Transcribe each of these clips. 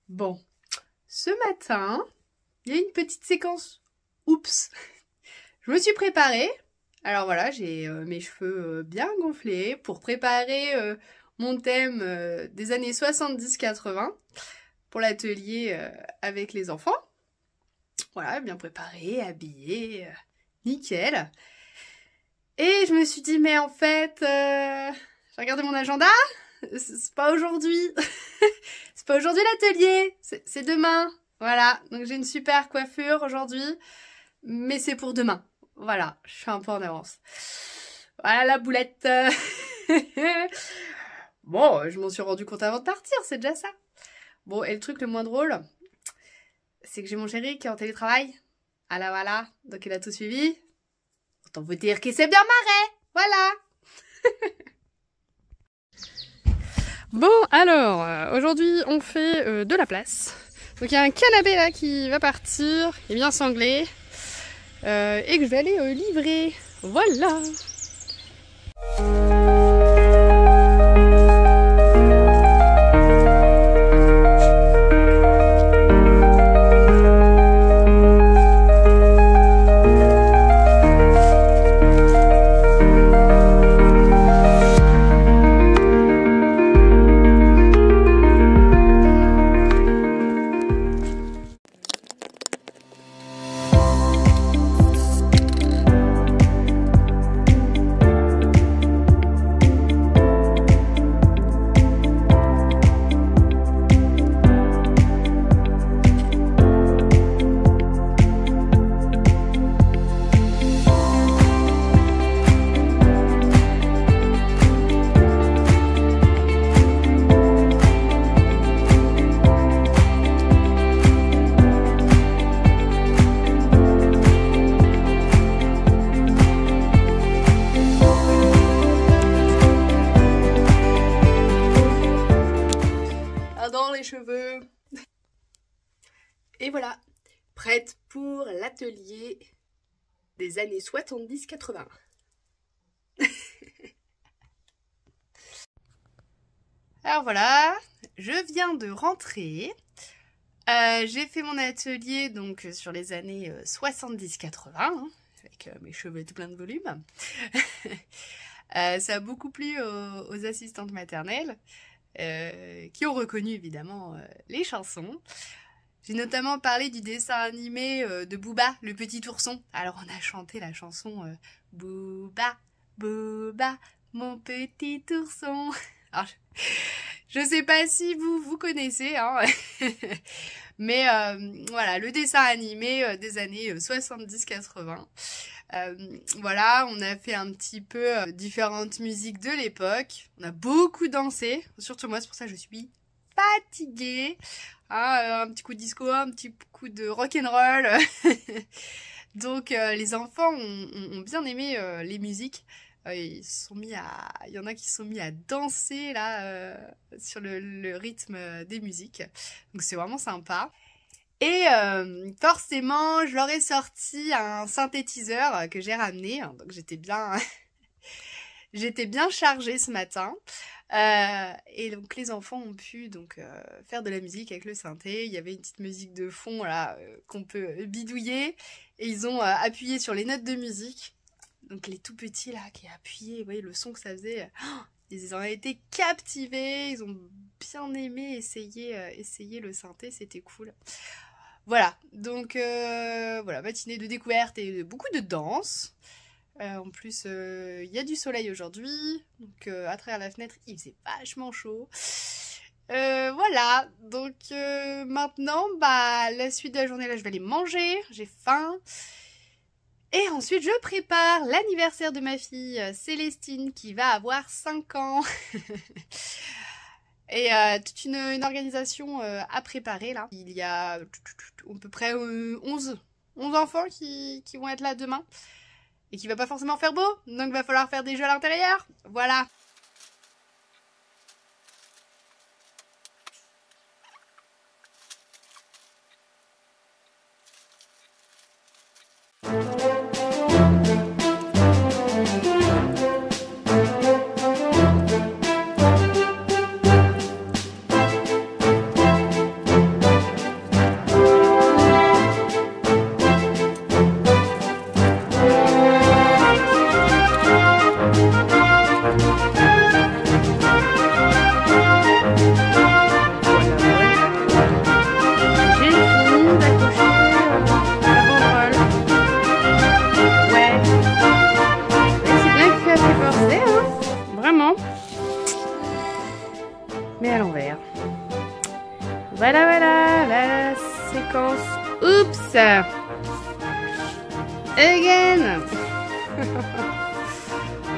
Bon, ce matin, il y a une petite séquence. Oups. Je me suis préparée. Alors voilà, j'ai mes cheveux bien gonflés pour préparer mon thème des années 70-80 pour l'atelier avec les enfants. Voilà, bien préparée, habillée, nickel. Et je me suis dit, mais en fait, j'ai regardé mon agenda, c'est pas aujourd'hui. C'est pas aujourd'hui l'atelier, c'est demain. Voilà, donc j'ai une super coiffure aujourd'hui, mais c'est pour demain. Voilà, je suis un peu en avance. Voilà la boulette. Bon, je m'en suis rendu compte avant de partir, c'est déjà ça. Bon, et le truc le moins drôle, c'est que j'ai mon chéri qui est en télétravail. Ah là voilà, donc il a tout suivi. Autant vous dire qu'il s'est bien marré. Voilà. Bon, alors, aujourd'hui, on fait de la place. Donc, il y a un canapé là qui va partir, il est bien sanglé, et que je vais aller livrer. Voilà. Dans les cheveux. Et voilà, prête pour l'atelier des années 70-80. Alors voilà, je viens de rentrer. J'ai fait mon atelier donc sur les années 70-80, hein, avec mes cheveux tout plein de volume. Ça a beaucoup plu aux assistantes maternelles. Qui ont reconnu évidemment les chansons. J'ai notamment parlé du dessin animé de Booba, le petit ourson. Alors on a chanté la chanson Booba, Booba, mon petit ourson. Alors, je sais pas si vous connaissez, hein. Mais voilà, le dessin animé des années 70-80. Voilà, on a fait un petit peu différentes musiques de l'époque. On a beaucoup dansé, surtout moi, c'est pour ça que je suis fatiguée. Hein, un petit coup de disco, un petit coup de rock'n'roll. Donc les enfants ont bien aimé les musiques. Il y en a qui se sont mis à danser là sur le rythme des musiques. Donc c'est vraiment sympa. Et forcément, je leur ai sorti un synthétiseur que j'ai ramené. Donc j'étais bien chargée ce matin. Et donc les enfants ont pu donc faire de la musique avec le synthé. Il y avait une petite musique de fond là qu'on peut bidouiller. Et ils ont appuyé sur les notes de musique. Donc les tout petits là qui appuyaient, vous voyez le son que ça faisait. Ils ont été captivés. Ils ont bien aimé essayer le synthé. C'était cool. Voilà, donc voilà, matinée de découverte et beaucoup de danse. En plus, il y a du soleil aujourd'hui, donc à travers la fenêtre, il faisait vachement chaud. Voilà, donc maintenant, bah, la suite de la journée, là, je vais aller manger, j'ai faim. Et ensuite, je prépare l'anniversaire de ma fille Célestine, qui va avoir 5 ans. Et toute une organisation à préparer là. Il y a à peu près 11 enfants qui vont être là demain. Et qui va pas forcément faire beau. Donc il va falloir faire des jeux à l'intérieur. Voilà. l'envers. Voilà, voilà, la séquence. Oups. Again.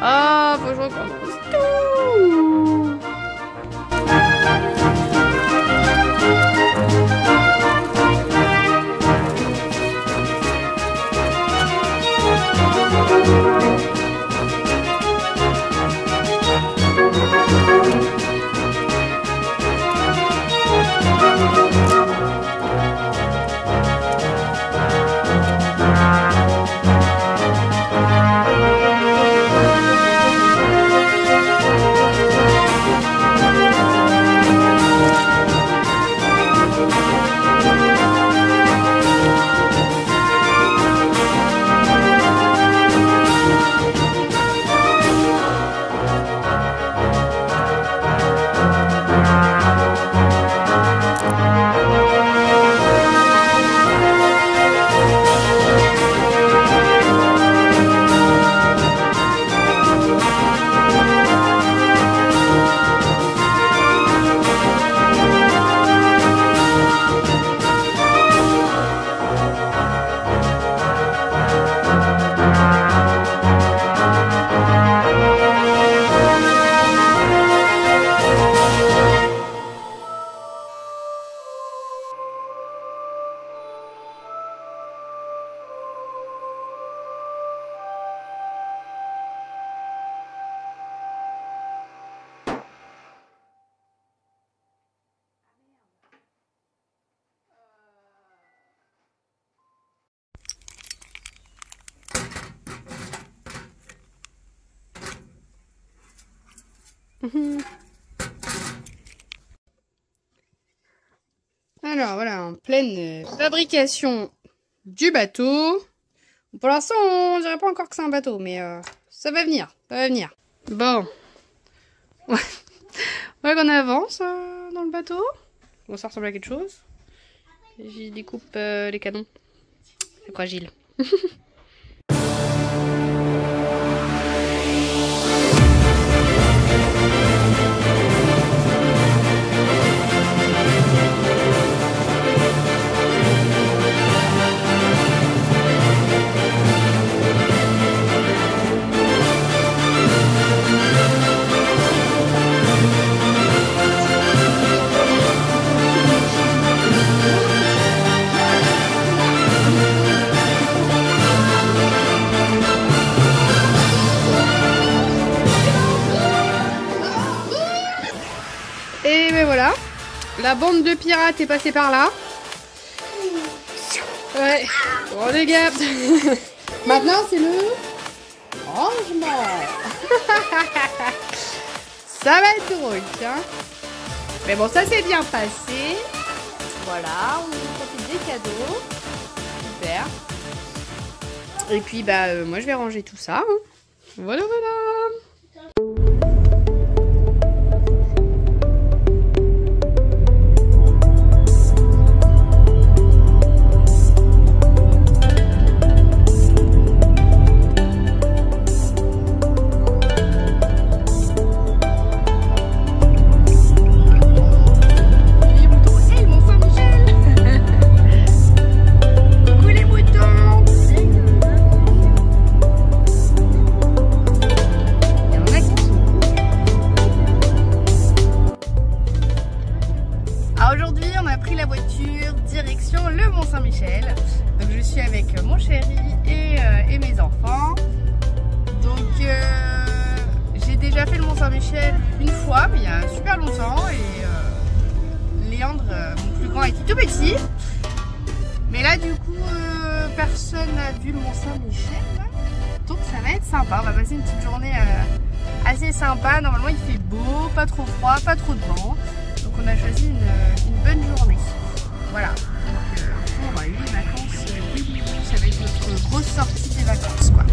Oh, faut que je recommence tout. Alors voilà, en pleine fabrication du bateau. Pour l'instant, on dirait pas encore que c'est un bateau, mais ça va venir, ça va venir. Bon. Voilà qu'on avance dans le bateau. Bon, ça ressemble à quelque chose. J'y découpe les canons. C'est fragile. Et ben voilà, la bande de pirates est passée par là. Ouais, bon les gars. Maintenant c'est le rangement. Ça va être drôle, tiens. Mais bon, ça s'est bien passé. Voilà, on a fait des cadeaux. Super. Et puis bah moi je vais ranger tout ça. Hein. Voilà, voilà. Mont-Saint-Michel. Donc je suis avec mon chéri et mes enfants. Donc j'ai déjà fait le Mont-Saint-Michel une fois, mais il y a super longtemps. Et Léandre, mon plus grand, était tout petit. Mais là du coup personne n'a vu le Mont-Saint-Michel. Donc ça va être sympa. On va passer une petite journée assez sympa. Normalement il fait beau, pas trop froid, pas trop de vent. Donc on a choisi une bonne journée. Voilà. Donc, on va eu les vacances. Ça va être notre grosse sortie des vacances, quoi.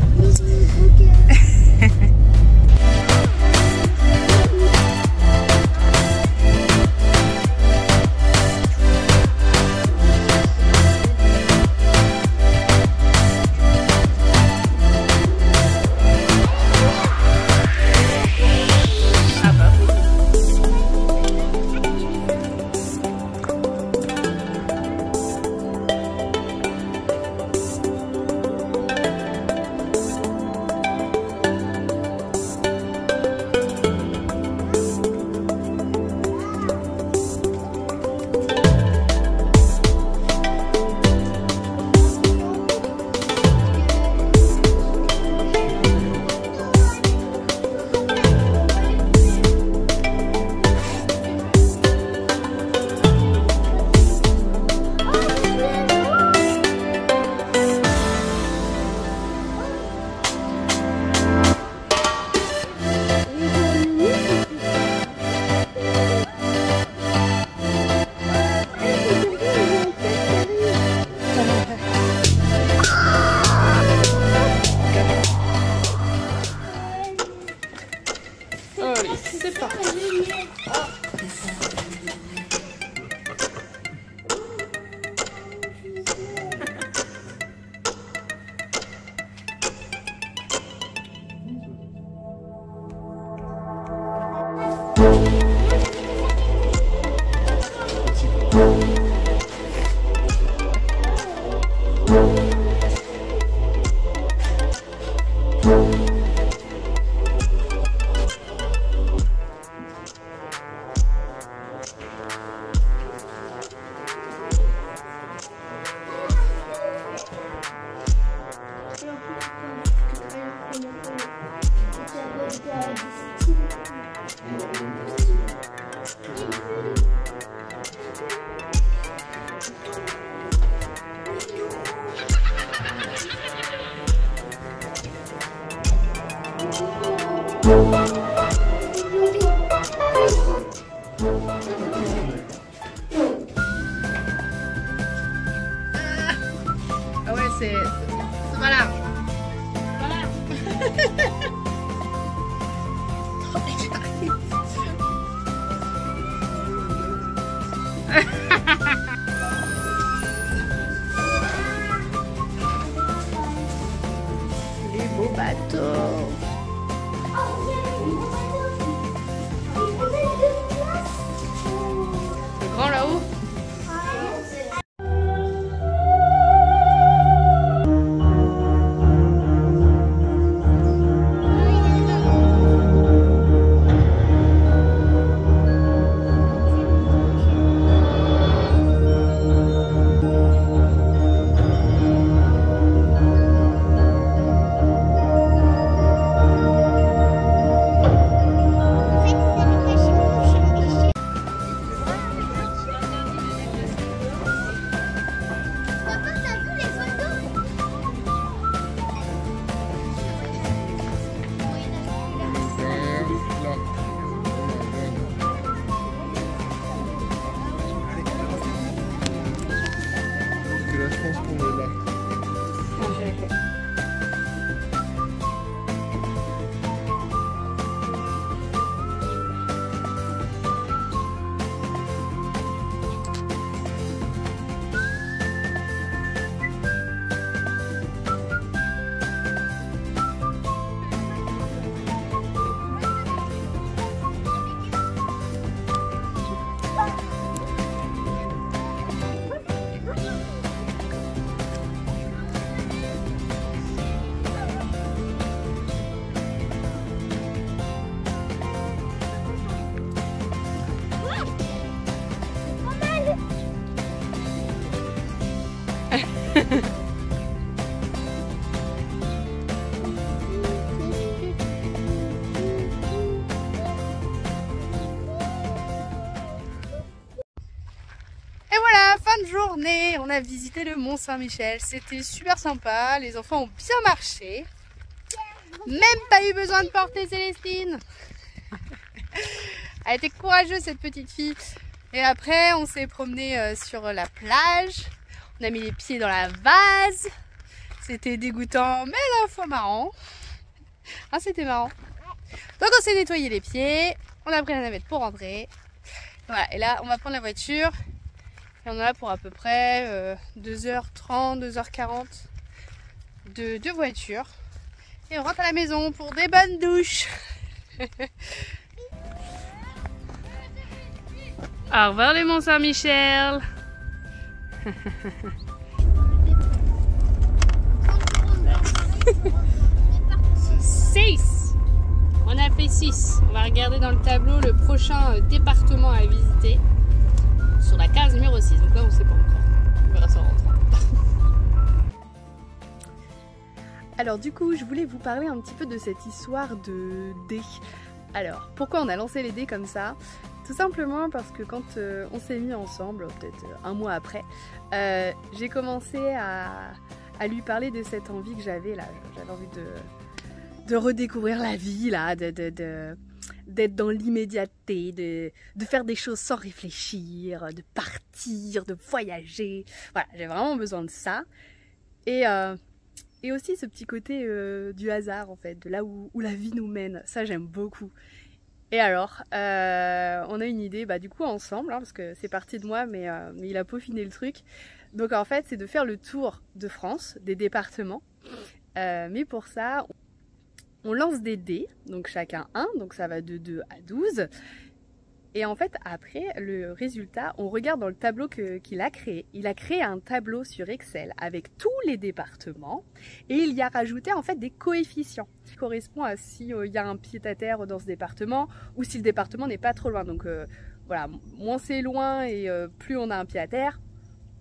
Ah ouais, c'est pas large. Voilà. Les beaux bateaux. Le grand là-haut. Je pense qu'on est là. Et voilà, fin de journée, on a visité le Mont Saint-Michel, c'était super sympa, les enfants ont bien marché, même pas eu besoin de porter Célestine. Elle était courageuse cette petite fille. Et après on s'est promené sur la plage, on a mis les pieds dans la vase, c'était dégoûtant mais à la fois marrant. Ah, c'était marrant. Donc on s'est nettoyé les pieds, on a pris la navette pour rentrer. Voilà, et là on va prendre la voiture. Et on en a pour à peu près 2h30, 2h40 de voiture. Et on rentre à la maison pour des bonnes douches. Au revoir les Mont Saint-Michel. 6. On a fait 6. On va regarder dans le tableau le prochain département à visiter. Sur la case numéro 6, donc là on ne sait pas encore. On verra ça en rentrant. Alors du coup, je voulais vous parler un petit peu de cette histoire de dés. Alors, pourquoi on a lancé les dés comme ça? Tout simplement parce que quand on s'est mis ensemble, peut-être un mois après, j'ai commencé à lui parler de cette envie que j'avais là. J'avais envie de redécouvrir la vie là, d'être dans l'immédiateté, de faire des choses sans réfléchir, de partir, de voyager. Voilà, j'ai vraiment besoin de ça. Et aussi ce petit côté du hasard en fait, de là où la vie nous mène. Ça j'aime beaucoup. Et alors, on a une idée, du coup ensemble, hein, parce que c'est parti de moi, mais il a peaufiné le truc. Donc en fait, c'est de faire le tour de France, des départements. Mais pour ça, on lance des dés, donc chacun un, donc ça va de 2 à 12. Et en fait, après, le résultat, on regarde dans le tableau qu'il a créé. Il a créé un tableau sur Excel avec tous les départements et il y a rajouté en fait des coefficients qui correspondent à si il y a un pied-à-terre dans ce département ou si le département n'est pas trop loin. Donc voilà, moins c'est loin et plus on a un pied-à-terre,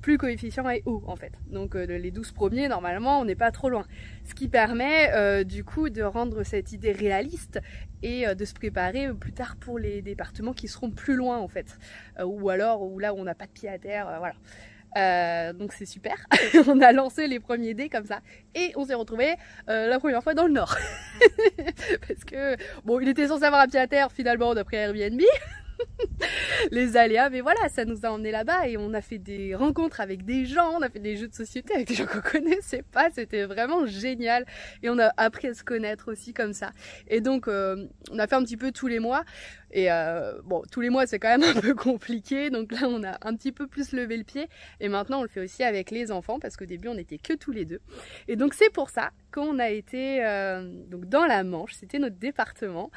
plus le coefficient est haut en fait. Donc les 12 premiers, normalement, on n'est pas trop loin. Ce qui permet du coup de rendre cette idée réaliste et de se préparer plus tard pour les départements qui seront plus loin en fait. Ou alors où là où on n'a pas de pied à terre, voilà. Donc c'est super. On a lancé les premiers dés comme ça et on s'est retrouvé la première fois dans le nord. Parce que bon, il était censé avoir un pied à terre finalement d'après Airbnb. Les aléas, mais voilà, ça nous a emmenés là-bas et on a fait des rencontres avec des gens, on a fait des jeux de société avec des gens qu'on connaissait pas, c'était vraiment génial et on a appris à se connaître aussi comme ça. Et donc on a fait un petit peu tous les mois et bon, tous les mois c'est quand même un peu compliqué, donc là on a un petit peu plus levé le pied et maintenant on le fait aussi avec les enfants parce qu'au début on n'était que tous les deux. Et donc c'est pour ça qu'on a été donc dans la Manche, c'était notre département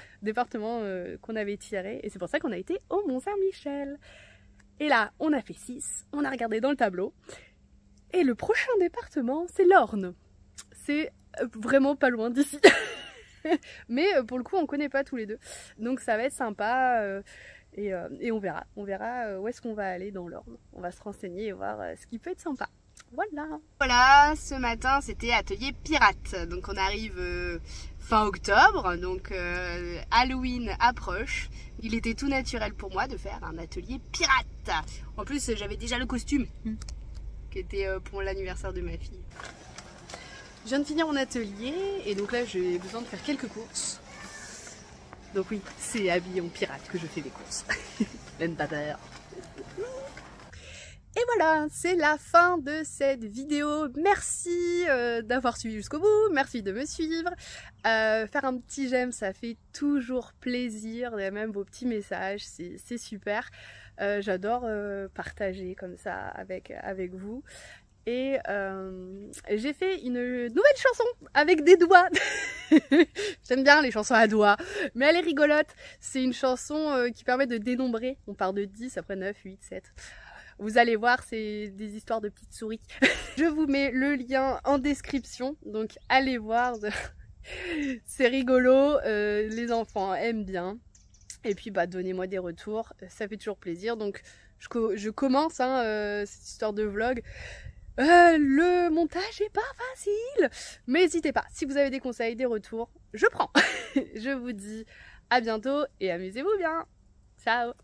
qu'on avait tiré et c'est pour ça qu'on a été au Mont-Saint-Michel. Et là, on a fait 6, on a regardé dans le tableau. Et le prochain département, c'est l'Orne. C'est vraiment pas loin d'ici. Mais pour le coup, on connaît pas tous les deux. Donc ça va être sympa. Et on verra. On verra où est-ce qu'on va aller dans l'Orne. On va se renseigner et voir ce qui peut être sympa. Voilà. Voilà, ce matin, c'était atelier pirate. Donc on arrive fin octobre, donc Halloween approche. Il était tout naturel pour moi de faire un atelier pirate. En plus, j'avais déjà le costume qui était pour l'anniversaire de ma fille. Je viens de finir mon atelier et donc là, j'ai besoin de faire quelques courses. Donc oui, c'est habillé en pirate que je fais des courses. Même pas peur. Et voilà, c'est la fin de cette vidéo. Merci d'avoir suivi jusqu'au bout, merci de me suivre. Faire un petit j'aime, ça fait toujours plaisir, et même vos petits messages, c'est super. J'adore partager comme ça avec vous. Et j'ai fait une nouvelle chanson avec des doigts. J'aime bien les chansons à doigts, mais elle est rigolote. C'est une chanson qui permet de dénombrer. On part de 10, après 9, 8, 7... Vous allez voir, c'est des histoires de petites souris. Je vous mets le lien en description, donc allez voir. C'est rigolo, les enfants aiment bien. Et puis bah donnez-moi des retours, ça fait toujours plaisir. Donc je commence cette histoire de vlog. Le montage est pas facile, mais n'hésitez pas. Si vous avez des conseils, des retours, je prends. Je vous dis à bientôt et amusez-vous bien. Ciao.